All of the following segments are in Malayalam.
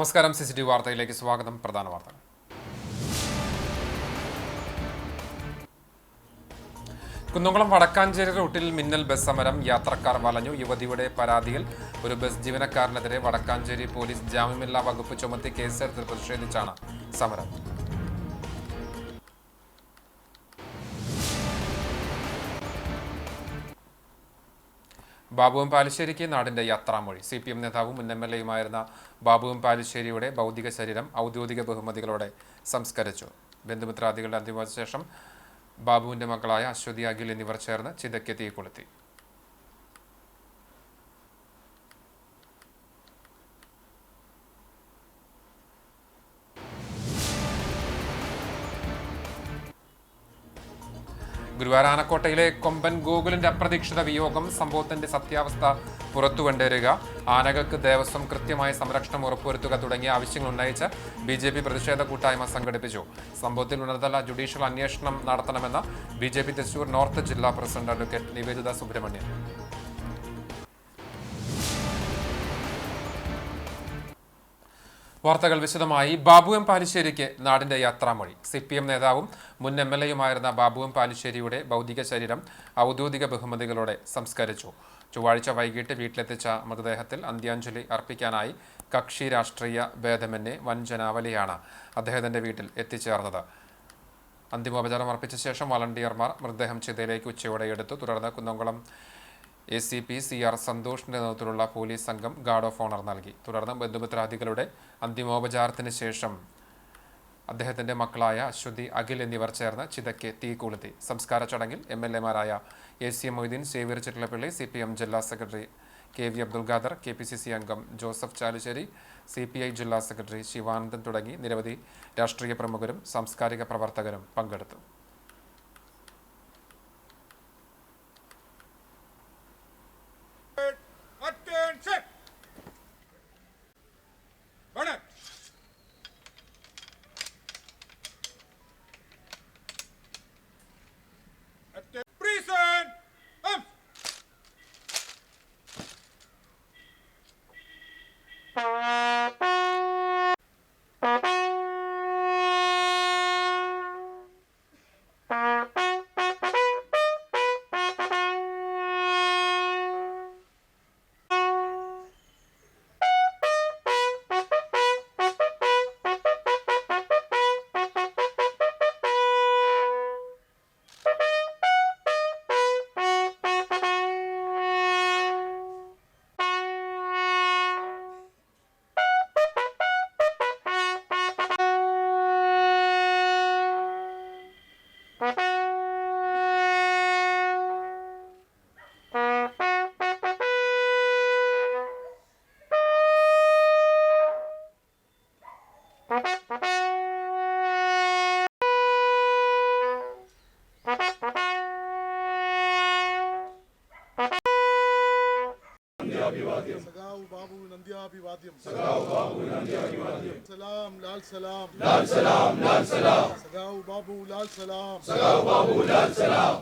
നമസ്കാരം. CCTV വാർത്തയിലേക്ക് സ്വാഗതം. പ്രധാന വാർത്തകൾ. കുന്നംകുളം വടക്കാഞ്ചേരി റൂട്ടിൽ മിന്നൽ ബസ് സമരം. യാത്രക്കാർ വലഞ്ഞു. യുവതിയുടെ പരാതിയിൽ ഒരു ബസ് ജീവനക്കാരനെതിരെ വടക്കാഞ്ചേരി പോലീസ് ജാമ്യമില്ലാ വകുപ്പ് ചുമത്തി കേസെടുത്ത് പ്രതിഷേധിച്ചാണ് സമരം. ബാബുവും പാലിശ്ശേരിക്ക് നാടിന്റെ യാത്രാമൊഴി. CPM നേതാവും മുൻ MLAയുമായിരുന്ന ബാബുവും പാലിശ്ശേരിയുടെ ഭൗതിക ശരീരം ഔദ്യോഗിക ബഹുമതികളോടെ സംസ്കരിച്ചു. ബന്ധുമിത്രാദികളുടെ അന്തിമശേഷം ബാബുവിന്റെ മക്കളായ അശ്വതി, അഖിൽ എന്നിവർ ചേർന്ന് ചിതയ്ക്ക് തീ കൊളുത്തി. ഗുരുവായൂർ ആനക്കോട്ടയിലെ കൊമ്പൻ ഗോകുലിന്റെ അപ്രതീക്ഷിത വിയോഗം. സംഭവത്തിന്റെ സത്യാവസ്ഥ പുറത്തുകൊണ്ടുവരിക, ആനകൾക്ക് ദേവസ്വം കൃത്യമായ സംരക്ഷണം ഉറപ്പുവരുത്തുക തുടങ്ങിയ ആവശ്യങ്ങൾ ഉന്നയിച്ച് BJP പ്രതിഷേധ കൂട്ടായ്മ സംഘടിപ്പിച്ചു. സംഭവത്തിൽ ഉന്നതതല ജുഡീഷ്യൽ അന്വേഷണം നടത്തണമെന്ന് BJP തൃശൂർ നോർത്ത് ജില്ലാ പ്രസിഡന്റ് അഡ്വക്കേറ്റ് നിവേദിത സുബ്രഹ്മണ്യൻ. വാർത്തകൾ വിശദമായി. ബാബുവും പാലിശ്ശേരിക്ക് നാടിന്റെ യാത്രാമൊഴി. CPM നേതാവും മുൻ MLAയുമായിരുന്ന ബാബുവും പാലിശ്ശേരിയുടെ ഭൗതിക ശരീരം ഔദ്യോഗിക ബഹുമതികളോടെ സംസ്കരിച്ചു. ചൊവ്വാഴ്ച വൈകിട്ട് വീട്ടിലെത്തിച്ച മൃതദേഹത്തിൽ അന്ത്യാഞ്ജലി അർപ്പിക്കാനായി കക്ഷി രാഷ്ട്രീയ ഭേദമന്യേ വൻ ജനാവലിയാണ് അദ്ദേഹത്തിന്റെ വീട്ടിൽ എത്തിച്ചേർന്നത്. അന്തിമോപചാരം അർപ്പിച്ച ശേഷം വളണ്ടിയർമാർ മൃതദേഹം ചിതയിലേക്ക് ഉച്ചയോടെ എടുത്തു. തുടർന്ന് കുന്നംകുളം ACP CR സന്തോഷിന്റെ നേതൃത്വത്തിലുള്ള പോലീസ് സംഘം ഗാർഡ് ഓഫ് ഓണർ നൽകി. തുടർന്ന് ബന്ധുമിത്രാദികളുടെ അന്തിമോപചാരത്തിന് ശേഷം അദ്ദേഹത്തിന്റെ മക്കളായ അശ്വതി, അഖിൽ എന്നിവർ ചേർന്ന് ചിതയ്ക്ക് തീ കൊളുത്തി. സംസ്കാര ചടങ്ങിൽ MLAമാരായ AC മൊയ്തീൻ, സേവ്യർ ചിറ്റലപ്പള്ളി, CPM ജില്ലാ secretary KV Abdul Khader, KPCC അംഗം ജോസഫ് ചാലിശ്ശേരി, CPI ജില്ലാ സെക്രട്ടറി ശിവാനന്ദൻ തുടങ്ങി നിരവധി രാഷ്ട്രീയ പ്രമുഖരും സാംസ്കാരിക പ്രവർത്തകരും പങ്കെടുത്തു. सगाऊ बाबू नंदियाभिवाद्यम सगाऊ बाबू नंदियाभिवाद्यम सलाम लाल सलाम लाल सलाम लाल सलाम सगाऊ बाबू लाल सलाम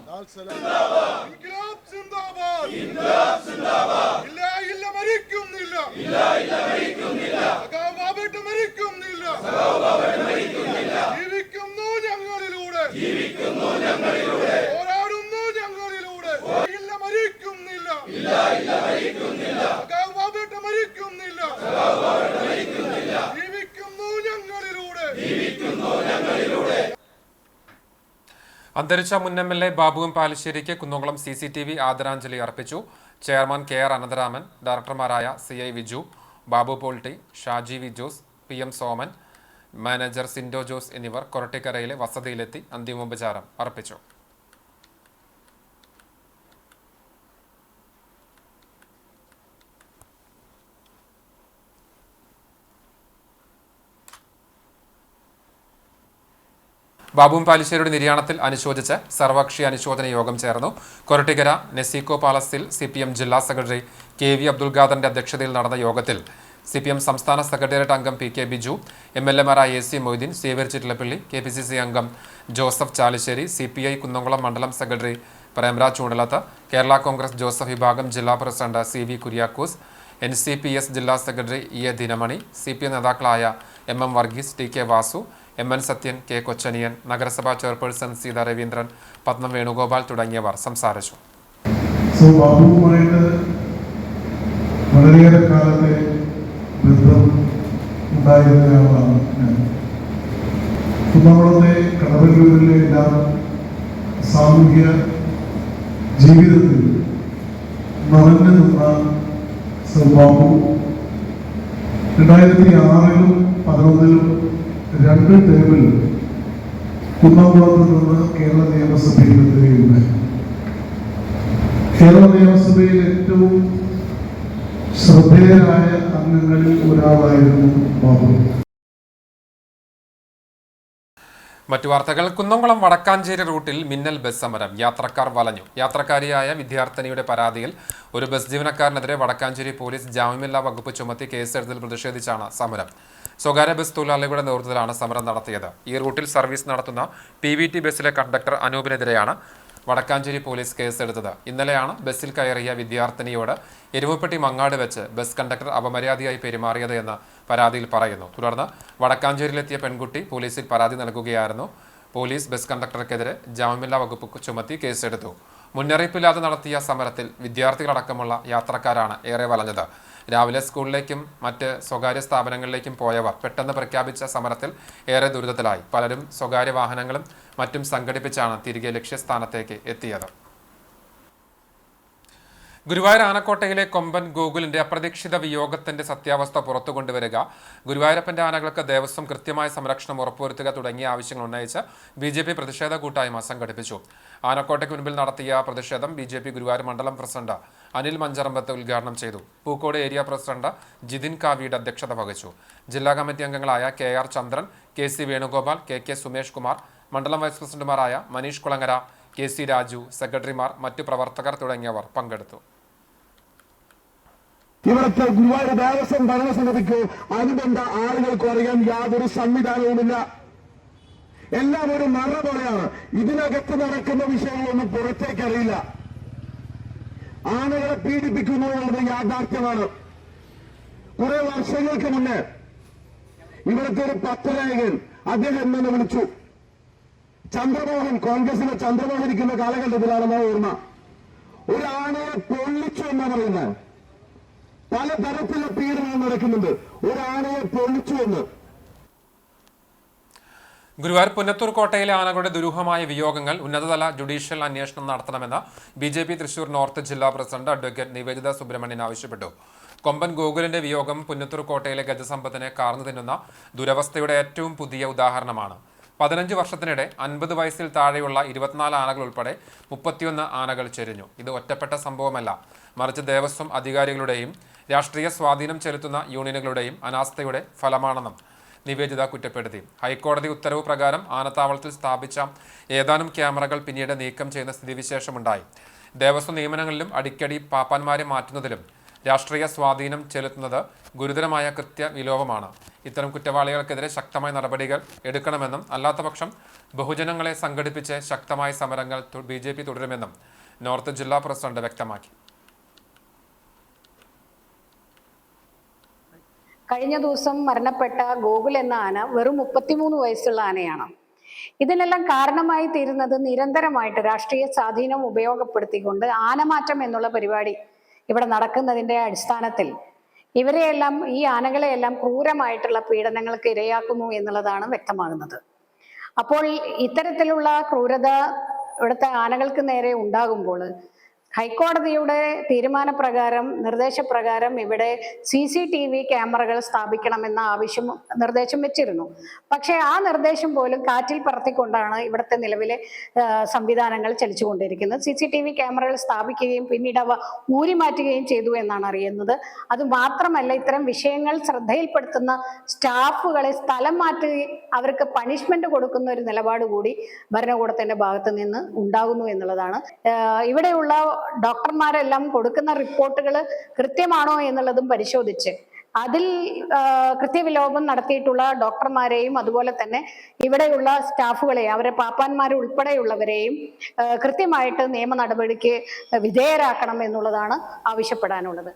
लाल सलाम इनकलाब जिंदाबाद इनकलाब जिंदाबाद ഇല്ല മരിക്കുന്നില്ല സഖാവ് ബാബുട്ട് മരിക്കുന്നില്ല ജീവിക്കുന്നു ഞങ്ങളിലൂടെ പോരാടുന്നു ഞങ്ങളിലൂടെ ഇല്ല മരിക്കുന്നില്ല സഖാവ് ബാബുട്ട് മരിക്കുന്നില്ല ജീവിക്കുന്നു ഞങ്ങളിലൂടെ. അന്തരിച്ച മുൻ MLA ബാബുവും പാലിശ്ശേരിക്ക് കുന്നംകുളം CCTV ആദരാഞ്ജലി അർപ്പിച്ചു. ചെയർമാൻ KR അനന്തരാമൻ, ഡയറക്ടർമാരായ CI വിജു, ബാബു പോൾട്ടി, Shaji V Jose, PM Soman, manager Sindo Jose എന്നിവർ കൊരട്ടിക്കരയിലെ വസതിയിലെത്തി അന്തിമോപചാരം അർപ്പിച്ചു. ബാബുവും പാലിശ്ശേരിയുടെ നിര്യാണത്തിൽ അനുശോചിച്ച് സർവകക്ഷി അനുശോചന യോഗം ചേർന്നു. കൊരട്ടിക്കര നെസിക്കോ പാലസിൽ CPM ജില്ലാ സെക്രട്ടറി KV അബ്ദുൽ ഖാദറിന്റെ അധ്യക്ഷതയിൽ നടന്ന യോഗത്തിൽ CPM സംസ്ഥാന സെക്രട്ടേറിയറ്റ് അംഗം PK ബിജു, MLAമാരായ AC മൊയ്തീൻ, സേവ്യർ ചിറ്റലപ്പള്ളി, KPCC അംഗം ജോസഫ് ചാലിശ്ശേരി, CPI കുന്നംകുളം മണ്ഡലം സെക്രട്ടറി പ്രേംരാജ് ചൂണ്ടലത്ത്, കേരള കോൺഗ്രസ് ജോസഫ് വിഭാഗം ജില്ലാ പ്രസിഡന്റ് CV കുര്യാക്കോസ്, NCPS ജില്ലാ സെക്രട്ടറി EA ദിനമണി, CPM നേതാക്കളായ MM Varghese, TK Vasu, MN Sathyan, K Kochaniyan, നഗരസഭാ ചെയർപേഴ്സൺ സീതാ രവീന്ദ്രൻ, പത്മം വേണുഗോപാൽ തുടങ്ങിയവർ സംസാരിച്ചു. ബാബുവുമായിട്ട് വളരെയേറെ കാലത്തെ ബന്ധം ഉണ്ടായിരുന്നയാളാണ് ഞാൻ. കുന്നംകുളത്തെ കടവല്ലൂരിലെ എല്ലാം സാമൂഹ്യ ജീവിതത്തിൽ നിറഞ്ഞു നിന്ന ബാബു 2006-ലും 2011-ലും 2 ടേമിൽ കുന്നംകുളത്ത് നിന്ന് കേരള നിയമസഭയിൽ എത്തുകയുണ്ടായി. കേരള നിയമസഭയിൽ ഏറ്റവും ശ്രദ്ധേയരായ അംഗങ്ങളിൽ ഒരാളായിരുന്നു ബാബു. മറ്റു വാർത്തകൾ. കുന്നംകുളം വടക്കാഞ്ചേരി റൂട്ടിൽ മിന്നൽ ബസ് സമരം, യാത്രക്കാർ വലഞ്ഞു. യാത്രക്കാരിയായ വിദ്യാർത്ഥിനിയുടെ പരാതിയിൽ ഒരു ബസ് ജീവനക്കാരനെതിരെ വടക്കാഞ്ചേരി പോലീസ് ജാമ്യമില്ലാ വകുപ്പ് ചുമത്തി കേസെടുത്തതിൽ പ്രതിഷേധിച്ചാണ് സമരം. സ്വകാര്യ ബസ് തൊഴിലാളികളുടെ നേതൃത്വത്തിലാണ് സമരം നടത്തിയത്. ഈ റൂട്ടിൽ സർവീസ് നടത്തുന്ന PVT ബസ്സിലെ കണ്ടക്ടർ അനൂപിനെതിരെയാണ് വടക്കാഞ്ചേരി പോലീസ് കേസെടുത്തത്. ഇന്നലെയാണ് ബസ്സിൽ കയറിയ വിദ്യാർത്ഥിനിയോട് എരുമപ്പെട്ടി മങ്ങാട് വെച്ച് ബസ് കണ്ടക്ടർ അപമര്യാദയായി പെരുമാറിയത് എന്ന് പരാതിയിൽ പറയുന്നു. തുടർന്ന് വടക്കാഞ്ചേരിയിലെത്തിയ പെൺകുട്ടി പോലീസിൽ പരാതി നൽകുകയായിരുന്നു. പോലീസ് ബസ് കണ്ടക്ടർക്കെതിരെ ജാമ്യമില്ലാ വകുപ്പ് ചുമത്തി കേസെടുത്തു. മുന്നറിയിപ്പില്ലാതെ നടത്തിയ സമരത്തിൽ വിദ്യാർത്ഥികളടക്കമുള്ള യാത്രക്കാരാണ് ഏറെ വലഞ്ഞത്. രാവിലെ സ്കൂളിലേക്കും മറ്റ് സ്വകാര്യ സ്ഥാപനങ്ങളിലേക്കും പോയവർ പെട്ടെന്ന് പ്രഖ്യാപിച്ച സമരത്തിൽ ഏറെ ദുരിതത്തിലായി. പലരും സ്വകാര്യ വാഹനങ്ങളും മറ്റും സംഘടിപ്പിച്ചാണ് തിരികെ ലക്ഷ്യസ്ഥാനത്തേക്ക് എത്തിയത്. ഗുരുവായൂർ ആനക്കോട്ടയിലെ കൊമ്പൻ ഗോകുലിന്റെ അപ്രതീക്ഷിത വിയോഗത്തിന്റെ സത്യാവസ്ഥ പുറത്തു കൊണ്ടുവരിക, ഗുരുവായൂരപ്പന്റെ ആനകൾക്ക് ദേവസ്വം കൃത്യമായ സംരക്ഷണം ഉറപ്പുവരുത്തുക തുടങ്ങിയ ആവശ്യങ്ങൾ ഉന്നയിച്ച് BJP പ്രതിഷേധ കൂട്ടായ്മ സംഘടിപ്പിച്ചു. ആനക്കോട്ടയ്ക്ക് മുൻപിൽ നടത്തിയ പ്രതിഷേധം BJP ഗുരുവായൂർ മണ്ഡലം പ്രസിഡന്റ് അനിൽ മഞ്ചറമ്പത്ത് ഉദ്ഘാടനം ചെയ്തു. പൂക്കോട് ഏരിയ പ്രസിഡന്റ് ജിതിൻ കാവിയുടെ അധ്യക്ഷത വഹിച്ചു. ജില്ലാ കമ്മിറ്റി അംഗങ്ങളായ KR ചന്ദ്രൻ, KC വേണുഗോപാൽ, KK സുമേഷ് കുമാർ, മണ്ഡലം വൈസ് പ്രസിഡന്റുമാരായ മനീഷ് കുളങ്ങര, KC രാജു, സെക്രട്ടറിമാർ, മറ്റു പ്രവർത്തകർ തുടങ്ങിയവർ പങ്കെടുത്തു. ഇവിടുത്തെ ഗുരുവായൂർ ദേവസ്വം ഭരണസമിതിക്ക് അനുബന്ധ ആളുകൾക്ക് അറിയാൻ യാതൊരു സംവിധാനവുമില്ല. എല്ലാം ഒരു മറ പോലെയാണ്. ഇതിനകത്ത് നടക്കുന്ന വിഷയങ്ങളൊന്നും പുറത്തേക്ക് അറിയില്ല. ആനകളെ പീഡിപ്പിക്കുന്നു എന്നത് യാഥാർത്ഥ്യമാണ്. കുറെ വർഷങ്ങൾക്ക് മുന്നേ ഇവിടുത്തെ ഒരു പത്രലേഖകൻ അദ്ദേഹം എന്നെ വിളിച്ചു. ചന്ദ്രമോഹൻ, കോൺഗ്രസിലെ ചന്ദ്രമോഹൻ ഇരിക്കുന്ന കാലഘട്ടത്തിലാണെന്ന് ഓർമ്മ. ഒരു ആനയെ പൊള്ളിച്ചു എന്നാ പറയുന്നത്. പലതരത്തിലുള്ള പീഡനം നടക്കുന്നുണ്ട്. ഒരു ആനയെ പൊള്ളിച്ചു എന്ന്. ഗുരുവായൂർ പുന്നത്തൂർ കോട്ടയിലെ ആനകളുടെ ദുരൂഹമായ വിയോഗങ്ങൾ ഉന്നതതല ജുഡീഷ്യൽ അന്വേഷണം നടത്തണമെന്ന് BJP തൃശൂർ നോർത്ത് ജില്ലാ പ്രസിഡന്റ് അഡ്വക്കേറ്റ് നിവേദിത സുബ്രഹ്മണ്യൻ ആവശ്യപ്പെട്ടു. കൊമ്പൻ ഗോകുലിന്റെ വിയോഗം പുന്നത്തൂർ കോട്ടയിലെ ഗജസമ്പത്തിനെ കാർന്നു തിന്നുന്ന ദുരവസ്ഥയുടെ ഏറ്റവും പുതിയ ഉദാഹരണമാണ്. 15 വർഷത്തിനിടെ 50 വയസ്സിൽ താഴെയുള്ള 24 ആനകൾ ഉൾപ്പെടെ 31 ആനകൾ ചെരിഞ്ഞു. ഇത് ഒറ്റപ്പെട്ട സംഭവമല്ല, മറിച്ച് ദേവസ്വം അധികാരികളുടെയും രാഷ്ട്രീയ സ്വാധീനം ചെലുത്തുന്ന യൂണിയനുകളുടെയും അനാസ്ഥയുടെ ഫലമാണെന്നും നിവേദിത കുറ്റപ്പെടുത്തി. ഹൈക്കോടതി ഉത്തരവ് പ്രകാരം ആനത്താവളത്തിൽ സ്ഥാപിച്ച ഏതാനും ക്യാമറകൾ പിന്നീട് നീക്കം ചെയ്യുന്ന സ്ഥിതിവിശേഷമുണ്ടായി. ദേവസ്വം നിയമനങ്ങളിലും അടിക്കടി പാപ്പാന്മാരെ മാറ്റുന്നതിലും രാഷ്ട്രീയ സ്വാധീനം ചെലുത്തുന്നത് ഗുരുതരമായ കൃത്യവിലോപമാണ്. ഇത്തരം കുറ്റവാളികൾക്കെതിരെ ശക്തമായ നടപടികൾ എടുക്കണമെന്നും അല്ലാത്തപക്ഷം ബഹുജനങ്ങളെ സംഘടിപ്പിച്ച് ശക്തമായ സമരങ്ങൾ BJP തുടരുമെന്നും നോർത്ത് ജില്ലാ പ്രസിഡന്റ് വ്യക്തമാക്കി. കഴിഞ്ഞ ദിവസം മരണപ്പെട്ട ഗോകുൽ എന്ന ആന വെറും 33 വയസ്സുള്ള ആനയാണ്. ഇതിനെല്ലാം കാരണമായി തീരുന്നത് നിരന്തരമായിട്ട് രാഷ്ട്രീയ സ്വാധീനം ഉപയോഗപ്പെടുത്തിക്കൊണ്ട് ആനമാറ്റം എന്നുള്ള പരിപാടി ഇവിടെ നടക്കുന്നതിൻ്റെ അടിസ്ഥാനത്തിൽ ഇവരെയെല്ലാം, ഈ ആനകളെയെല്ലാം ക്രൂരമായിട്ടുള്ള പീഡനങ്ങൾക്ക് ഇരയാക്കുന്നു എന്നുള്ളതാണ് വ്യക്തമാകുന്നത്. അപ്പോൾ ഇത്തരത്തിലുള്ള ക്രൂരത ഇവിടുത്തെ ആനകൾക്ക് നേരെ ഉണ്ടാകുമ്പോൾ ഹൈക്കോടതിയുടെ തീരുമാനപ്രകാരം, നിർദ്ദേശപ്രകാരം ഇവിടെ CCTV ക്യാമറകൾ സ്ഥാപിക്കണമെന്ന നിർദ്ദേശം വെച്ചിരുന്നു. പക്ഷേ ആ നിർദ്ദേശം പോലും കാറ്റിൽ പറത്തിക്കൊണ്ടാണ് ഇവിടുത്തെ നിലവിലെ സംവിധാനങ്ങൾ ചലിച്ചുകൊണ്ടിരിക്കുന്നത്. CCTV ക്യാമറകൾ സ്ഥാപിക്കുകയും പിന്നീട് അവ ഊരിമാറ്റുകയും ചെയ്തു എന്നാണ് അറിയുന്നത്. അത് മാത്രമല്ല, ഇത്തരം വിഷയങ്ങൾ ശ്രദ്ധയിൽപ്പെടുത്തുന്ന സ്റ്റാഫുകളെ സ്ഥലം മാറ്റുകയും അവർക്ക് പണിഷ്മെന്റ് കൊടുക്കുന്ന ഒരു നിലപാട് കൂടി ഭരണകൂടത്തിന്റെ ഭാഗത്ത് നിന്ന് ഉണ്ടാകുന്നു എന്നുള്ളതാണ്. ഇവിടെയുള്ള ഡോക്ടർമാരെല്ലാം കൊടുക്കുന്ന റിപ്പോർട്ടുകൾ കൃത്യമാണോ എന്നുള്ളതും പരിശോധിച്ച് അതിൽ കൃത്യവിലോപം നടത്തിയിട്ടുള്ള ഡോക്ടർമാരെയും അതുപോലെ തന്നെ ഇവിടെയുള്ള സ്റ്റാഫുകളെയും, അവരെ പാപ്പാന്മാരുൾപ്പെടെയുള്ളവരെയും കൃത്യമായിട്ട് നിയമ നടപടിക്ക് വിധേയരാക്കണം എന്നുള്ളതാണ് ആവശ്യപ്പെടാനുള്ളത്.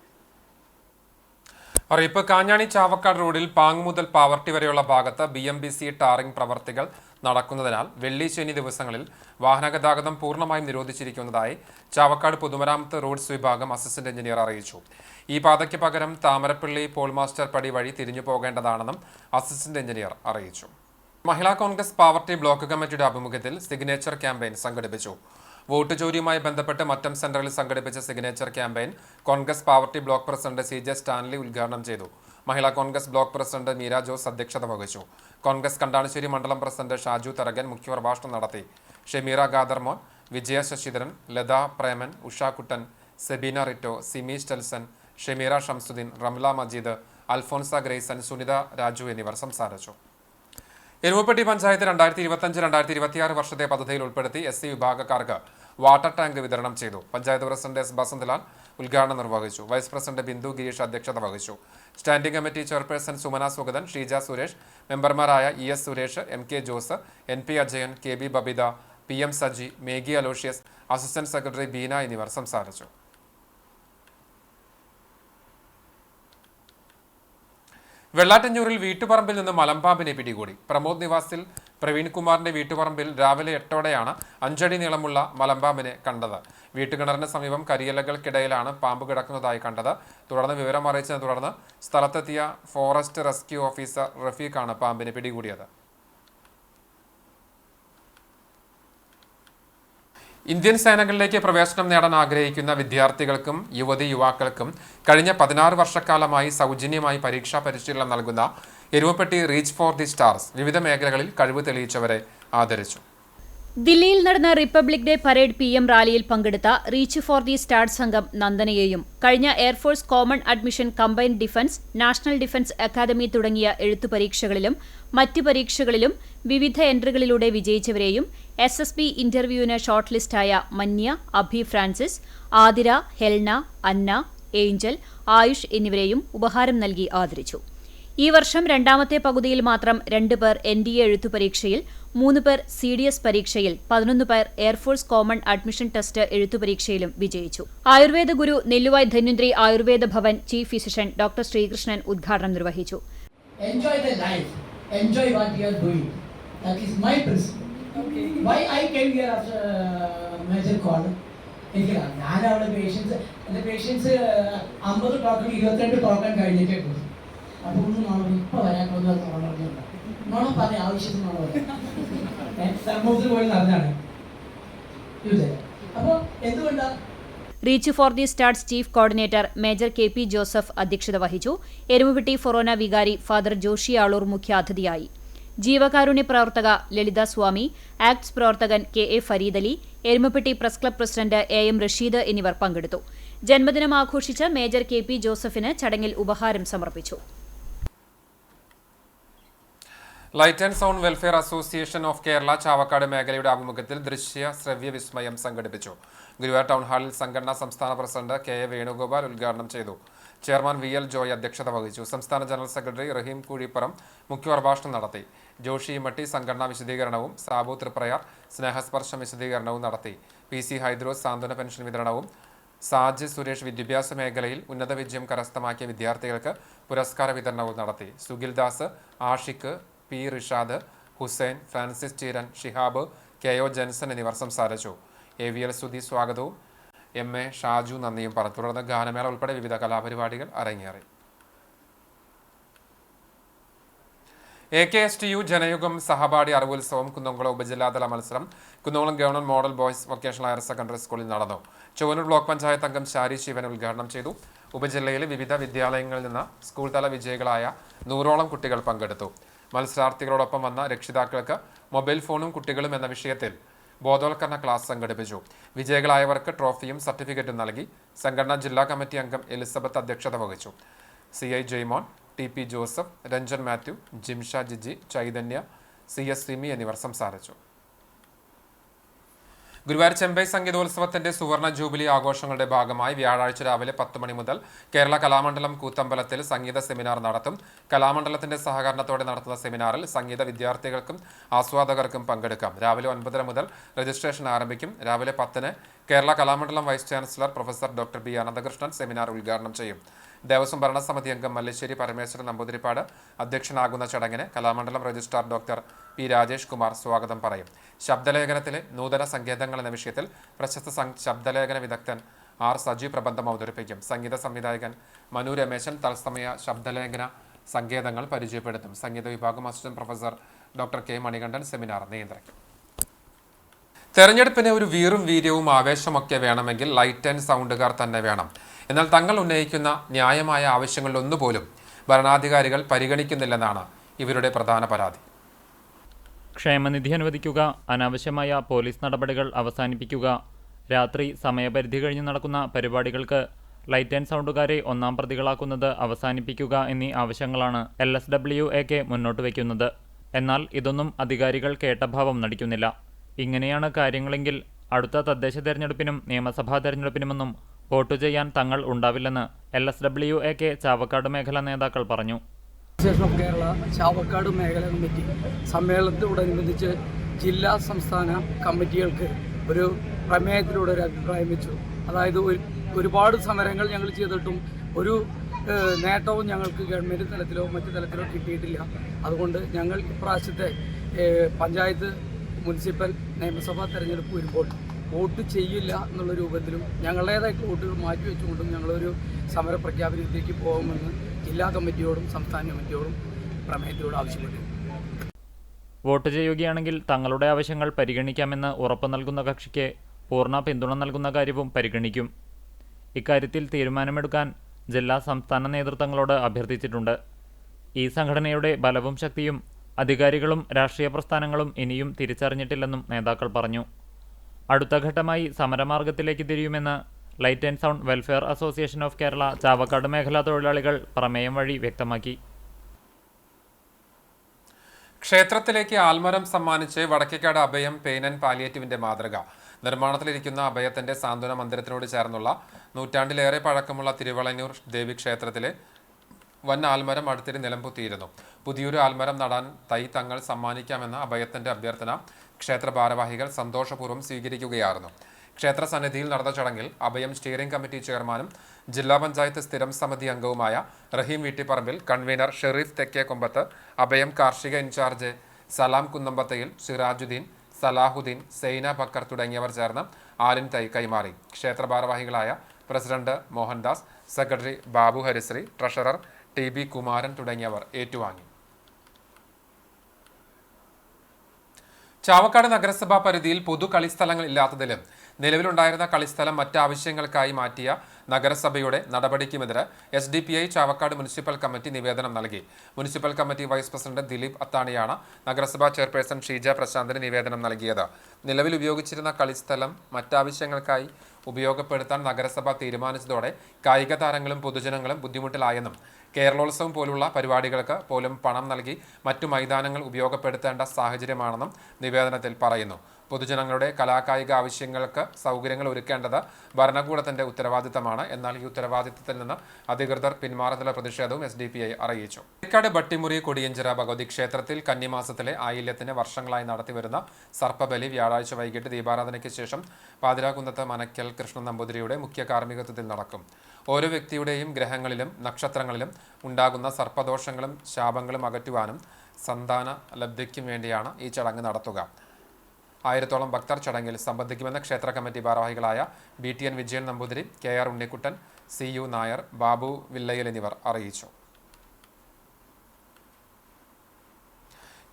അറിയിപ്പ് കാഞ്ഞാണി ചാവക്കാട് റോഡിൽ പാങ് മുതൽ പാവർട്ടി വരെയുള്ള ഭാഗത്ത് BMBC ടാറിംഗ് പ്രവർത്തികൾ നടക്കുന്നതിനാൽ വെള്ളി ശനി ദിവസങ്ങളിൽ വാഹനഗതാഗതം പൂർണ്ണമായും നിരോധിച്ചിരിക്കുന്നതായി ചാവക്കാട് പൊതുമരാമത്ത് റോഡ്സ് വിഭാഗം അസിസ്റ്റന്റ് എഞ്ചിനീയർ അറിയിച്ചു. ഈ പാതയ്ക്ക് പകരം താമരപ്പള്ളി പോൾമാസ്റ്റർ പടി വഴി തിരിഞ്ഞു പോകേണ്ടതാണെന്നും അസിസ്റ്റന്റ് എഞ്ചിനീയർ അറിയിച്ചു. മഹിളാ കോൺഗ്രസ് പാവർട്ടി ബ്ലോക്ക് കമ്മിറ്റിയുടെ ആഭിമുഖ്യത്തിൽ സിഗ്നേച്ചർ ക്യാമ്പയിൻ സംഘടിപ്പിച്ചു. വോട്ട് ചോരിയുമായി ബന്ധപ്പെട്ട് മറ്റം സെന്ററിൽ സംഘടിപ്പിച്ച signature campaign Congress Pavaratty block president CJ Stanley ഉദ്ഘാടനം ചെയ്തു. മഹിളാ കോൺഗ്രസ് ബ്ലോക്ക് പ്രസിഡന്റ് മീര ജോസ് അധ്യക്ഷത വഹിച്ചു. കോൺഗ്രസ് കണ്ടാണശ്ശേരി മണ്ഡലം പ്രസിഡന്റ് ഷാജു തരകൻ മുഖ്യപ്രഭാഷണം നടത്തി. ഷെമീറ ഗാദർമോൻ, വിജയ ശശിധരൻ, ലത പ്രേമൻ, ഉഷാക്കുട്ടൻ, സെബീന റിറ്റോ, സിമി സ്റ്റെൽസൺ, ഷെമീറ ഷംസുദ്ദീൻ, റംല മജീദ്, അൽഫോൻസ ഗ്രേസൻ, സുനിത രാജു എന്നിവർ സംസാരിച്ചു. എരുമപ്പെട്ടി പഞ്ചായത്ത് 2025-2026 വർഷത്തെ പദ്ധതിയിൽ ഉൾപ്പെടുത്തി SC വിഭാഗക്കാർക്ക് വാട്ടർ ടാങ്ക് വിതരണം ചെയ്തു. Panchayat president S. ബസന്തലാൽ ഉദ്ഘാടനം നിർവഹിച്ചു. വൈസ് പ്രസിഡന്റ് ബിന്ദു ഗിരീഷ് അധ്യക്ഷത വഹിച്ചു. Standing committee chairperson Sumana Sugathan, Sheeja Suresh, മെമ്പർമാരായ ES Suresh, MK Jose, NP Ajayan, KB Babitha, PM Saji, Maggie Aloysius, assistant secretary Beena എന്നിവർ സംസാരിച്ചു. വെള്ളാറ്റഞ്ഞൂരിൽ വീട്ടുപറമ്പിൽ നിന്ന് മലമ്പാമ്പിനെ പിടികൂടി. പ്രമോദ് നിവാസിൽ പ്രവീൺ കുമാറിന്റെ വീട്ടുപറമ്പിൽ രാവിലെ 8ഓടെയാണ് 5 അടി നീളമുള്ള മലമ്പാമ്പിനെ കണ്ടത്. വീട്ടുകിണറിന് സമീപം കരിയിലകൾക്കിടയിലാണ് പാമ്പ് കിടക്കുന്നതായി കണ്ടത്. തുടർന്ന് വിവരം അറിയിച്ചതിനെ തുടർന്ന് സ്ഥലത്തെത്തിയ ഫോറസ്റ്റ് റെസ്ക്യൂ ഓഫീസർ റഫീഖാണ് പാമ്പിനെ പിടികൂടിയത്. ഇന്ത്യൻ സേനകളിലേക്ക് പ്രവേശനം നേടാൻ ആഗ്രഹിക്കുന്ന വിദ്യാർത്ഥികൾക്കും യുവതി-യുവാക്കൾക്കും കഴിഞ്ഞ 16 വർഷക്കാലമായി സൗജന്യമായി പരീക്ഷാ പരിശീലനം നൽകുന്ന Erumapetty reach for the stars വിവിധ മേഖലകളിൽ കഴിവ് തെളിയിച്ചവരെ ആദരിച്ചു. ദില്ലിയിൽ നടന്ന റിപ്പബ്ലിക് ഡേ പരേഡ് PM റാലിയിൽ പങ്കെടുത്ത റീച്ച് ഫോർ ദി സ്റ്റാർസ് സംഘം നന്ദനയെയും കഴിഞ്ഞ air force common admission combined defence, national defence academy തുടങ്ങിയ എഴുത്തു പരീക്ഷകളിലും മറ്റ് പരീക്ഷകളിലും വിവിധ എൻട്രികളിലൂടെ വിജയിച്ചവരെയും SSB ഇന്റർവ്യൂവിന് ഷോർട്ട് ലിസ്റ്റായ Manya, Abhi Francis, Athira, Helna, Anna, Angel, Ayush എന്നിവരെയും ഉപഹാരം നൽകി ആദരിച്ചു. ഈ വർഷം രണ്ടാമത്തെ പകുതിയിൽ മാത്രം 2 പേർ NDA എഴുത്തു പരീക്ഷയിൽ, 3 പേർ CDS പരീക്ഷയിൽ, 11 പേർ എയർഫോഴ്സ് കോമൺ അഡ്മിഷൻ ടെസ്റ്റ് എഴുത്തു പരീക്ഷയിലും വിജയിച്ചു. Ayurveda guru Nelluvai Dhanwantari Ayurveda Bhavan chief physician doctor Sreekrishnan ഉദ്ഘാടനം നിർവഹിച്ചു. Enjoy the life. Enjoy what you are doing. That is my principle. Okay. Why I came here after major call? ഞാൻ അവിടെ പേഷ്യൻസ് 50 ടോക്കൺ 22 ടോക്കൺ കഴിഞ്ഞിട്ടേ പോകും. അപ്പോൾ ഒന്നും നോണം ഇപ്പോൾ വരാൻ നോണം പറഞ്ഞ ആവശ്യത്തിന് നോണം പറയാം. സമൂഹത്തിൽ പോയി നടന്നാണ് ഇത്. അപ്പോൾ എന്തുകൊണ്ടാണ് reach for the stars chief coordinator major KP Joseph അധ്യക്ഷത വഹിച്ചു. എരുമപ്പെട്ടി ഫൊറോന വികാരി ഫാദർ ജോഷി ആളൂർ മുഖ്യാതിഥിയായി. ജീവകാരുണ്യ പ്രവർത്തക ലളിത സ്വാമി, ആക്ട്സ് പ്രവർത്തകൻ KA Fareed Ali, Erumapetty press club president AM Rasheed എന്നിവർ പങ്കെടുത്തു. ജന്മദിനം ആഘോഷിച്ച മേജർ KP ജോസഫിന് ചടങ്ങിൽ ഉപഹാരം സമർപ്പിച്ചു. Light and sound welfare association of Kerala Chavakkad മേഖലയുടെ ആഭിമുഖ്യത്തിൽ ദൃശ്യ ശ്രവ്യ വിസ്മയം സംഘടിപ്പിച്ചു. ഗുരുവായൂർ ടൗൺ ഹാളിൽ സംഘടനാ സംസ്ഥാന പ്രസിഡന്റ് KA വേണുഗോപാൽ ഉദ്ഘാടനം ചെയ്തു. ചെയർമാൻ VL ജോയ് അധ്യക്ഷത വഹിച്ചു. സംസ്ഥാന ജനറൽ സെക്രട്ടറി റഹീം കുഴിപ്പുറം മുഖ്യപ്രഭാഷണം നടത്തി. ജോഷി മട്ടി സംഘടനാ വിശദീകരണവും സാബു തൃപ്രയാർ സ്നേഹസ്പർശം വിശദീകരണവും നടത്തി. PC ഹൈദ്രോസ് സാന്ത്വന പെൻഷൻ വിതരണവും സാജ് സുരേഷ് വിദ്യാഭ്യാസ മേഖലയിൽ ഉന്നത വിജയം കരസ്ഥമാക്കിയ വിദ്യാർത്ഥികൾക്ക് പുരസ്കാര വിതരണവും നടത്തി. Sugil Das, Ashiq, P Rishad, Hussain, Francis Cheeran, Shihab, KO Jenson എന്നിവർ സംസാരിച്ചു. AVL സുധി സ്വാഗതവും MA ഷാജു നന്ദിയും പറഞ്ഞു. തുടർന്ന് ഗാനമേള ഉൾപ്പെടെ വിവിധ കലാപരിപാടികൾ അരങ്ങേറി. AKSTU ജനയുഗം സഹപാഠി അറിവുത്സവം കുന്നംകുളം ഉപജില്ലാതല മത്സരം Kunnamkulam government model boys vocational higher secondary സ്കൂളിൽ നടന്നു. ചൊവ്വനൂർ ബ്ലോക്ക് പഞ്ചായത്ത് അംഗം ശാരി ശിവൻ ഉദ്ഘാടനം ചെയ്തു. ഉപജില്ലയിലെ വിവിധ വിദ്യാലയങ്ങളിൽ നിന്ന് സ്കൂൾ തല വിജയികളായ 100ഓളം കുട്ടികൾ പങ്കെടുത്തു. മത്സരാർത്ഥികളോടൊപ്പം വന്ന രക്ഷിതാക്കൾക്ക് മൊബൈൽ ഫോണും കുട്ടികളും എന്ന വിഷയത്തിൽ ബോധവൽക്കരണ ക്ലാസ് സംഘടിപ്പിച്ചു. വിജയികളായവർക്ക് ട്രോഫിയും സർട്ടിഫിക്കറ്റും നൽകി. സംഘടനാ ജില്ലാ കമ്മിറ്റി അംഗം എലിസബത്ത് അധ്യക്ഷത വഹിച്ചു. CI Jaimon, TP Joseph, Ranjan Mathew, Jimsha Jiji, Chaithanya, CS Simi എന്നിവർ സംസാരിച്ചു. ഗുരുവായൂർ ചെമ്പൈ സംഗീതോത്സവത്തിന്റെ സുവർണ ജൂബിലി ആഘോഷങ്ങളുടെ ഭാഗമായി വ്യാഴാഴ്ച രാവിലെ 10 മണി മുതൽ കേരള കലാമണ്ഡലം കൂത്തമ്പലത്തിൽ സംഗീത സെമിനാർ നടത്തും. കലാമണ്ഡലത്തിന്റെ സഹകരണത്തോടെ നടത്തുന്ന സെമിനാറിൽ സംഗീത വിദ്യാർത്ഥികൾക്കും ആസ്വാദകർക്കും പങ്കെടുക്കാം. രാവിലെ 9:30 മുതൽ രജിസ്ട്രേഷൻ ആരംഭിക്കും. രാവിലെ 10-ന് Kerala Kalamandalam vice chancellor professor doctor B Ananthakrishnan seminar ഉദ്ഘാടനം ചെയ്യും. ദേവസ്വം ഭരണസമിതി അംഗം മല്ലേശ്ശേരി പരമേശ്വരൻ നമ്പൂതിരിപ്പാട് അധ്യക്ഷനാകുന്ന ചടങ്ങിന് Kalamandalam registrar doctor P Rajesh Kumar സ്വാഗതം പറയും. ശബ്ദലേഖനത്തിലെ നൂതന സങ്കേതങ്ങൾ എന്ന വിഷയത്തിൽ പ്രശസ്ത ശബ്ദലേഖന വിദഗ്ധൻ ആർ സജി പ്രബന്ധം അവതരിപ്പിക്കും. സംഗീത സംവിധായകൻ മനു രമേശൻ തത്സമയ ശബ്ദലേഖന സങ്കേതങ്ങൾ പരിചയപ്പെടുത്തും. സംഗീത വിഭാഗം assistant professor doctor K Manikandan seminar നിയന്ത്രിക്കും. തെരഞ്ഞെടുപ്പിന് ഒരു വീറും വീര്യവും ആവേശമൊക്കെ വേണമെങ്കിൽ ലൈറ്റ് ആൻഡ് സൗണ്ടുകാർ തന്നെ വേണം. എന്നാൽ തങ്ങൾ ഉന്നയിക്കുന്ന ന്യായമായ ആവശ്യങ്ങളിലൊന്നുപോലും ഭരണാധികാരികൾ പരിഗണിക്കുന്നില്ലെന്നാണ് ഇവരുടെ പ്രധാന പരാതി. ക്ഷേമനിധി അനുവദിക്കുക, അനാവശ്യമായ പോലീസ് നടപടികൾ അവസാനിപ്പിക്കുക, രാത്രി സമയപരിധി കഴിഞ്ഞ് നടക്കുന്ന പരിപാടികൾക്ക് ലൈറ്റ് ആൻഡ് സൗണ്ടുകാരെ ഒന്നാം പ്രതികളാക്കുന്നത് അവസാനിപ്പിക്കുക എന്നീ ആവശ്യങ്ങളാണ് LSWAK മുന്നോട്ട് വയ്ക്കുന്നത്. എന്നാൽ ഇതൊന്നും അധികാരികൾ കേട്ട ഭാവം നടിക്കുന്നില്ല. ഇങ്ങനെയാണ് കാര്യങ്ങളെങ്കിൽ അടുത്ത തദ്ദേശ തെരഞ്ഞെടുപ്പിനും നിയമസഭാ തെരഞ്ഞെടുപ്പിനുമൊന്നും വോട്ട് ചെയ്യാൻ തങ്ങൾ ഉണ്ടാവില്ലെന്ന് LSWAK ചാവക്കാട് മേഖലാ നേതാക്കൾ പറഞ്ഞു. അസോസിയേഷൻ ഓഫ് കേരള ചാവക്കാട് മേഖലാ കമ്മിറ്റി സമ്മേളനത്തോടനുബന്ധിച്ച് ജില്ലാ സംസ്ഥാന കമ്മിറ്റികൾക്ക് ഒരു പ്രമേയത്തിലൂടെ ഒരു അഭിപ്രായം വെച്ചു. അതായത് ഒരുപാട് സമരങ്ങൾ ഞങ്ങൾ ചെയ്തിട്ടും ഒരു നേട്ടവും ഞങ്ങൾക്ക് ഗവൺമെൻറ് തലത്തിലോ മറ്റു തലത്തിലോ കിട്ടിയിട്ടില്ല. അതുകൊണ്ട് ഞങ്ങൾ ഇപ്രാവശ്യത്തെ പഞ്ചായത്ത് മുനിസിപ്പൽ നിയമസഭാ തെരഞ്ഞെടുപ്പ് വരുമ്പോൾ വോട്ട് ചെയ്യില്ല എന്നുള്ള രൂപത്തിലും ഞങ്ങളുടേതായിട്ടുള്ള വോട്ടുകൾ മാറ്റിവെച്ചുകൊണ്ടും ഞങ്ങളൊരു സമര പ്രഖ്യാപനത്തിലേക്ക് പോകുമെന്ന് ജില്ലാ കമ്മിറ്റിയോടും സംസ്ഥാന കമ്മിറ്റിയോടും പ്രമേയത്തിലൂടെ ആവശ്യപ്പെട്ടു. വോട്ട് ചെയ്യുകയാണെങ്കിൽ തങ്ങളുടെ ആവശ്യങ്ങൾ പരിഗണിക്കാമെന്ന് ഉറപ്പു നൽകുന്ന കക്ഷിക്ക് പൂർണ്ണ പിന്തുണ നൽകുന്ന കാര്യവും പരിഗണിക്കും. ഇക്കാര്യത്തിൽ തീരുമാനമെടുക്കാൻ ജില്ലാ സംസ്ഥാന നേതൃത്വങ്ങളോട് അഭ്യർത്ഥിച്ചിട്ടുണ്ട്. ഈ സംഘടനയുടെ ബലവും ശക്തിയും അധികാരികളും രാഷ്ട്രീയ പ്രസ്ഥാനങ്ങളും ഇനിയും തിരിച്ചറിഞ്ഞിട്ടില്ലെന്നും നേതാക്കൾ പറഞ്ഞു. അടുത്ത ഘട്ടമായി സമരമാർഗത്തിലേക്ക് തിരിയുമെന്ന് light and sound welfare association of Kerala Chavakkad മേഖലാ തൊഴിലാളികൾ പ്രമേയം വഴി വ്യക്തമാക്കി. ക്ഷേത്രത്തിലേക്ക് ആൽമരം സമ്മാനിച്ച് വടക്കേക്കാട് അഭയം പെയിൻ ആൻഡ് പാലിയേറ്റീവിന്റെ മാതൃക. നിർമ്മാണത്തിലിരിക്കുന്ന അഭയത്തിന്റെ സാന്ത്വന മന്ദിരത്തിനോട് ചേർന്നുള്ള നൂറ്റാണ്ടിലേറെ പഴക്കമുള്ള തിരുവളഞ്ഞൂർ ദേവീക്ഷേത്രത്തിലെ വൻ ആൽമരം അടുത്തിടെ നിലംപൊത്തിയിരുന്നു. പുതിയൊരു ആൽമരം നടാൻ തൈ തങ്ങൾ സമ്മാനിക്കാമെന്ന അഭയത്തിന്റെ അഭ്യർത്ഥന ക്ഷേത്ര ഭാരവാഹികൾ സന്തോഷപൂർവ്വം സ്വീകരിക്കുകയായിരുന്നു. ക്ഷേത്ര സന്നിധിയിൽ നടന്ന ചടങ്ങിൽ അഭയം സ്റ്റിയറിംഗ് കമ്മിറ്റി ചെയർമാനും ജില്ലാ പഞ്ചായത്ത് സ്ഥിരം സമിതി അംഗവുമായ റഹീം വീട്ടിപ്പറമ്പിൽ, കൺവീനർ ഷെറീഫ് തെക്കേക്കൊമ്പത്ത്, അഭയം കാർഷിക ഇൻചാർജ് സലാം കുന്നമ്പത്തയിൽ, സിറാജുദ്ദീൻ, സലാഹുദ്ദീൻ, സൈന ബക്കർ തുടങ്ങിയവർ ചേർന്ന് ആലിൻ തൈ കൈമാറി. ക്ഷേത്ര ഭാരവാഹികളായ പ്രസിഡന്റ് മോഹൻദാസ്, സെക്രട്ടറി ബാബു ഹരിശ്രീ, ട്രഷറർ TB കുമാരൻ തുടങ്ങിയവർ ഏറ്റുവാങ്ങി. ചാവക്കാട് നഗരസഭാ പരിധിയിൽ പൊതു കളിസ്ഥലങ്ങൾ ഇല്ലാത്തതിലും നിലവിലുണ്ടായിരുന്ന കളിസ്ഥലം മറ്റാവശ്യങ്ങൾക്കായി മാറ്റിയ നഗരസഭയുടെ നടപടിക്കുമെതിരെ SDPI ചാവക്കാട് മുനിസിപ്പൽ കമ്മിറ്റി നിവേദനം നൽകി. Municipal committee vice president Dileep അത്താണിയാണ് നഗരസഭാ ചെയർപേഴ്സൺ ഷീജ പ്രശാന്തിന് നിവേദനം നൽകിയത്. നിലവിൽ ഉപയോഗിച്ചിരുന്ന കളിസ്ഥലം മറ്റാവശ്യങ്ങൾക്കായി ഉപയോഗപ്പെടുത്താൻ നഗരസഭ തീരുമാനിച്ചതോടെ കായിക താരങ്ങളും പൊതുജനങ്ങളും ബുദ്ധിമുട്ടിലായെന്നും കേരളോത്സവം പോലുള്ള പരിപാടികൾക്ക് പോലും പണം നൽകി മറ്റു മൈതാനങ്ങൾ ഉപയോഗപ്പെടുത്തേണ്ട സാഹചര്യമാണെന്നും നിവേദനത്തിൽ പറയുന്നു. പൊതുജനങ്ങളുടെ കലാകായിക ആവശ്യങ്ങൾക്ക് സൗകര്യങ്ങൾ ഒരുക്കേണ്ടത് ഭരണകൂടത്തിന്റെ ഉത്തരവാദിത്തമാണ്. എന്നാൽ ഈ ഉത്തരവാദിത്തത്തിൽ നിന്ന് അധികൃതർ പിന്മാറുന്നതിലെ പ്രതിഷേധവും SDPI അറിയിച്ചു. തേക്കാട് ബട്ടിമുറി കൊടിയഞ്ചിറ ഭഗവതി ക്ഷേത്രത്തിൽ കന്നിമാസത്തിലെ ആയില്യത്തിന് വർഷങ്ങളായി നടത്തിവരുന്ന സർപ്പബലി വ്യാഴാഴ്ച വൈകിട്ട് ദീപാരാധനയ്ക്ക് ശേഷം പാതിരാകുന്നത്ത് മനക്കൽ കൃഷ്ണൻ നമ്പൂതിരിയുടെ മുഖ്യ കാർമ്മികത്വത്തിൽ നടക്കും. ഓരോ വ്യക്തിയുടെയും ഗ്രഹങ്ങളിലും നക്ഷത്രങ്ങളിലും ഉണ്ടാകുന്ന സർപ്പദോഷങ്ങളും ശാപങ്ങളും അകറ്റുവാനും സന്താന ലബ്ധിക്കും വേണ്ടിയാണ് ഈ ചടങ്ങ് നടത്തുക. 1000-ഓളം ഭക്തർ ചടങ്ങിൽ സംബന്ധിക്കുമെന്ന് ക്ഷേത്ര കമ്മിറ്റി ഭാരവാഹികളായ BTN Vijayan Namboothiri, KR Unnikuttan, CU Nair, Babu വില്ലയിൽ എന്നിവർ അറിയിച്ചു.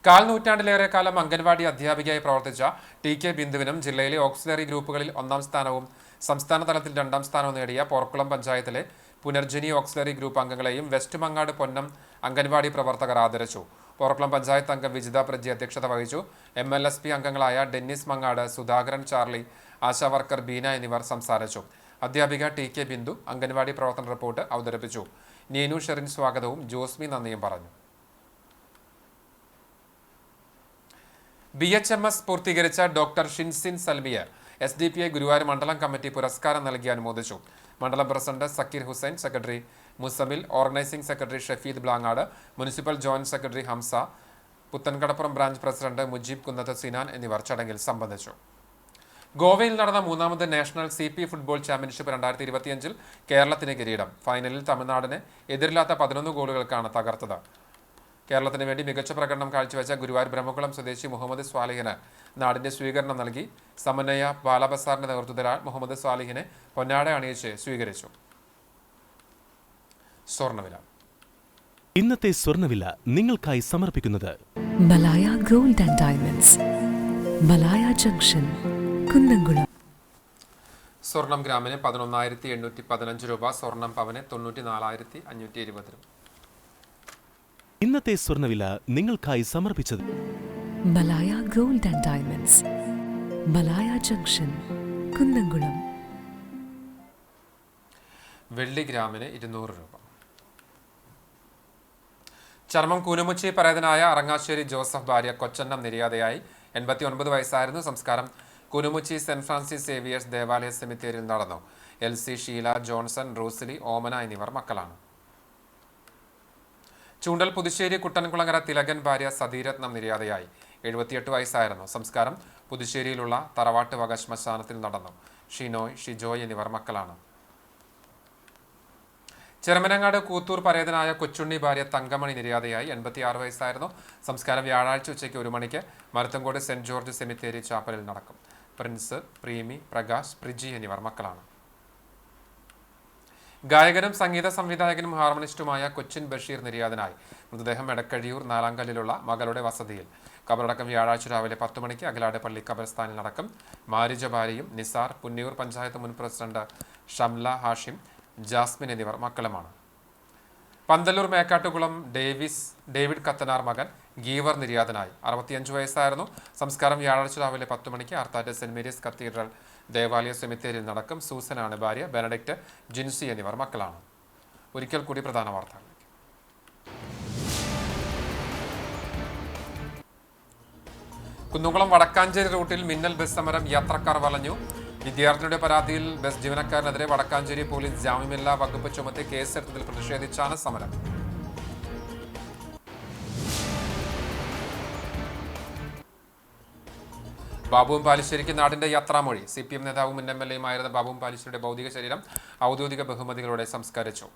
കാൽനൂറ്റാണ്ടിലേറെ കാലം അംഗൻവാടി അധ്യാപികയായി പ്രവർത്തിച്ച TK ബിന്ദുവിനും ജില്ലയിലെ ഓക്സിലറി ഗ്രൂപ്പുകളിൽ 1ാം സ്ഥാനവും സംസ്ഥാന തലത്തിൽ 2ാം സ്ഥാനവും നേടിയ പോർക്കുളം പഞ്ചായത്തിലെ പുനർജനി ഓക്സിലറി ഗ്രൂപ്പ് അംഗങ്ങളെയും വെസ്റ്റ് മങ്ങാട് പൊന്നം അംഗൻവാടി പ്രവർത്തകർ ആദരിച്ചു. പോർക്കുളം പഞ്ചായത്ത് അംഗം വിജിത പ്രജി അധ്യക്ഷത വഹിച്ചു. MLSP അംഗങ്ങളായ Dennis Mangad, Sudhakaran Charlie, Asha worker Beena എന്നിവർ സംസാരിച്ചു. അധ്യാപിക TK ബിന്ദു അംഗൻവാടി പ്രവർത്തന റിപ്പോർട്ട് അവതരിപ്പിച്ചു. നീനു ഷെറിൻ സ്വാഗതവും ജോസ്മി നന്ദിയും പറഞ്ഞു. BHMS പൂർത്തീകരിച്ച ഡോക്ടർ ഷിൻസിൻ സൽമിയെ SDPI ഗുരുവായൂർ മണ്ഡലം കമ്മിറ്റി പുരസ്കാരം നൽകി അനുമോദിച്ചു. മണ്ഡലം president Zakir Hussain, secretary Muzammil, organising secretary Shafeed Blangad, municipal joint secretary Hamza, Puthenkadappuram branch president Mujeeb Kunnath Sinan എന്നിവർ ചടങ്ങിൽ സംബന്ധിച്ചു. ഗോവയിൽ നടന്ന മൂന്നാമത് നാഷണൽ CP ഫുട്ബോൾ ചാമ്പ്യൻഷിപ്പ് 2025 കേരളത്തിന് കിരീടം. ഫൈനലിൽ തമിഴ്നാടിനെ എതിരില്ലാത്ത 11 ഗോളുകൾക്കാണ് തകർത്തത്. കേരളത്തിന് വേണ്ടി മികച്ച പ്രകടനം കാഴ്ചവെച്ച ഗുരുവായൂർ ബ്രഹ്മകുളം സ്വദേശി മുഹമ്മദ് സ്വാലിഹിന് നാടിന്റെ സ്വീകരണം നൽകി. സമന്വയ ബാലബസാറിന്റെ നേതൃത്വത്തിൽ മുഹമ്മദ് സ്വാലിഹിനെ പൊന്നാട അണിയിച്ച് സ്വീകരിച്ചു. സ്വർണ്ണവില. ഇന്നത്തെ സ്വർണ്ണവില നിങ്ങൾക്കായി സമർപ്പിക്കുന്നത് Malaya gold and diamonds, Malaya junction, Kunnamkulam. സ്വർണം ഗ്രാമിന് 11,815 രൂപ. സ്വർണം പവന് 94,520 രൂപ. ഇന്നത്തെ സ്വർണ്ണവില നിങ്ങൾക്കായി സമർപ്പിച്ചത് Malaya gold and diamonds, Malaya junction, Kunnamkulam. വെള്ളി ഗ്രാമിന് 200 രൂപ. ചർമ്മം കൂനമുച്ചി പരേതനായ അറങ്ങാശ്ശേരി ജോസഫ് ഭാര്യ കൊച്ചന്നം നിര്യാതയായി. 89 വയസ്സായിരുന്നു. സംസ്കാരം കൂനമുച്ചി സെന്റ് ഫ്രാൻസിസ് സേവിയേഴ്സ് ദേവാലയ സെമിത്തേരിയിൽ നടന്നു. LC, ഷീല, ജോൺസൺ, റൂസിലി, ഓമന എന്നിവർ മക്കളാണ്. ചൂണ്ടൽ പുതുശ്ശേരി കുട്ടൻകുളങ്ങര തിലകൻ ഭാര്യ സതീരത്നം നിര്യാതയായി. 78 വയസ്സായിരുന്നു. സംസ്കാരം പുതുശ്ശേരിയിലുള്ള തറവാട്ട് വക ശ്മശാനത്തിൽ നടന്നു. ഷിനോയ്, ഷിജോയ് എന്നിവർ മക്കളാണ്. ചെറുമനങ്ങാട് കൂത്തൂർ പരേതനായ കൊച്ചുണ്ണി ഭാര്യ തങ്കമണി നിര്യാതയായി. 86 വയസ്സായിരുന്നു. സംസ്കാരം വ്യാഴാഴ്ച ഉച്ചയ്ക്ക് 1 മണിക്ക് മരത്തങ്കോട് സെന്റ് ജോർജ് സെമിത്തേരി ചാപ്പലിൽ നടക്കും. പ്രിൻസ്, പ്രീമി, പ്രകാശ്, പ്രിജി എന്നിവർ മക്കളാണ്. ഗായകനും സംഗീത സംവിധായകനും ഹാർമണിസ്റ്റുമായ കൊച്ചിൻ ബഷീർ നിര്യാതനായി. മൃതദേഹം എടക്കഴിയൂർ നാലാങ്കല്ലിലുള്ള മകളുടെ വസതിയിൽ. ഖബറടക്കം വ്യാഴാഴ്ച രാവിലെ 10 മണിക്ക് അകലാട് പള്ളി ഖബർസ്ഥാനിൽ നടക്കും. മാരിജ ഭാര്യയും നിസാർ, പുന്നിയൂർ പഞ്ചായത്ത് മുൻ പ്രസിഡന്റ് ഷംല ഹാഷിം, ജാസ്മിൻ എന്നിവർ മക്കളുമാണ്. പന്തല്ലൂർ മേക്കാട്ടുകുളം ഡേവിഡ് കത്തനാർ മകൻ ഗീവർ നിര്യാതനായി. 65 വയസ്സായിരുന്നു. സംസ്കാരം വ്യാഴാഴ്ച രാവിലെ 10 മണിക്ക് ആർത്താറ്റ് സെന്റ് മേരീസ് കത്തീഡ്രൽ ദേവാലയ സെമിത്തേരിയിൽ നടക്കും. സൂസനാണ് ഭാര്യ. ബെനഡിക്റ്റ്, ജിൻസി എന്നിവർ മക്കളാണ്. ഒരിക്കൽ കൂടി പ്രധാന വാർത്തകൾ. കുന്നംകുളം വടക്കാഞ്ചേരി റൂട്ടിൽ മിന്നൽ ബസ് സമരം. യാത്രക്കാർ വലഞ്ഞു. വിദ്യാർത്ഥിയുടെ പരാതിയിൽ ബസ് ജീവനക്കാരനെതിരെ വടക്കാഞ്ചേരി പോലീസ് ജാമ്യമില്ലാ വകുപ്പ് ചുമത്തി കേസെടുത്തതിൽ പ്രതിഷേധിച്ചാണ് സമരം. ബാബുവും പാലിശ്ശേരിക്ക് നാടിന്റെ യാത്രാമൊഴി. CPM നേതാവും മുൻ MLAയുമായിരുന്ന ബാബുവും പാലിശ്ശേരിയുടെ ഭൗതിക ശരീരം ഔദ്യോഗിക ബഹുമതികളോടെ സംസ്കരിച്ചു.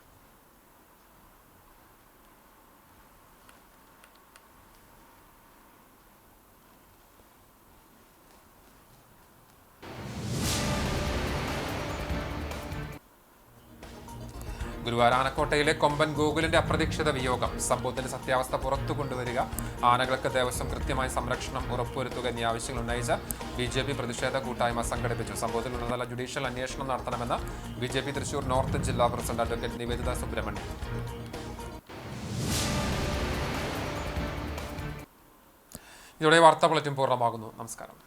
ഗുരുവായൂർ ആനക്കോട്ടയിലെ കൊമ്പൻ ഗോകുലിന്റെ അപ്രതീക്ഷിത വിയോഗം. സംഭവത്തിന്റെ സത്യാവസ്ഥ പുറത്തു കൊണ്ടുവരിക, ആനകൾക്ക് ദേവസ്വം കൃത്യമായ സംരക്ഷണം ഉറപ്പുവരുത്തുക എന്നീ ആവശ്യങ്ങൾ ഉന്നയിച്ച BJP പ്രതിഷേധ കൂട്ടായ്മ സംഘടിപ്പിച്ചു. സംഭവത്തിൽ ഉന്നതതല ജുഡീഷ്യൽ അന്വേഷണം നടത്തണമെന്ന് BJP തൃശൂർ നോർത്ത് ജില്ലാ പ്രസിഡന്റ് അഡ്വക്കേറ്റ് നിവേദിത സുബ്രഹ്മണ്യൻ. ഇതോടെ വാർത്താ ബുള്ളറ്റിൻ പൂർണ്ണമാകുന്നു. നമസ്കാരം.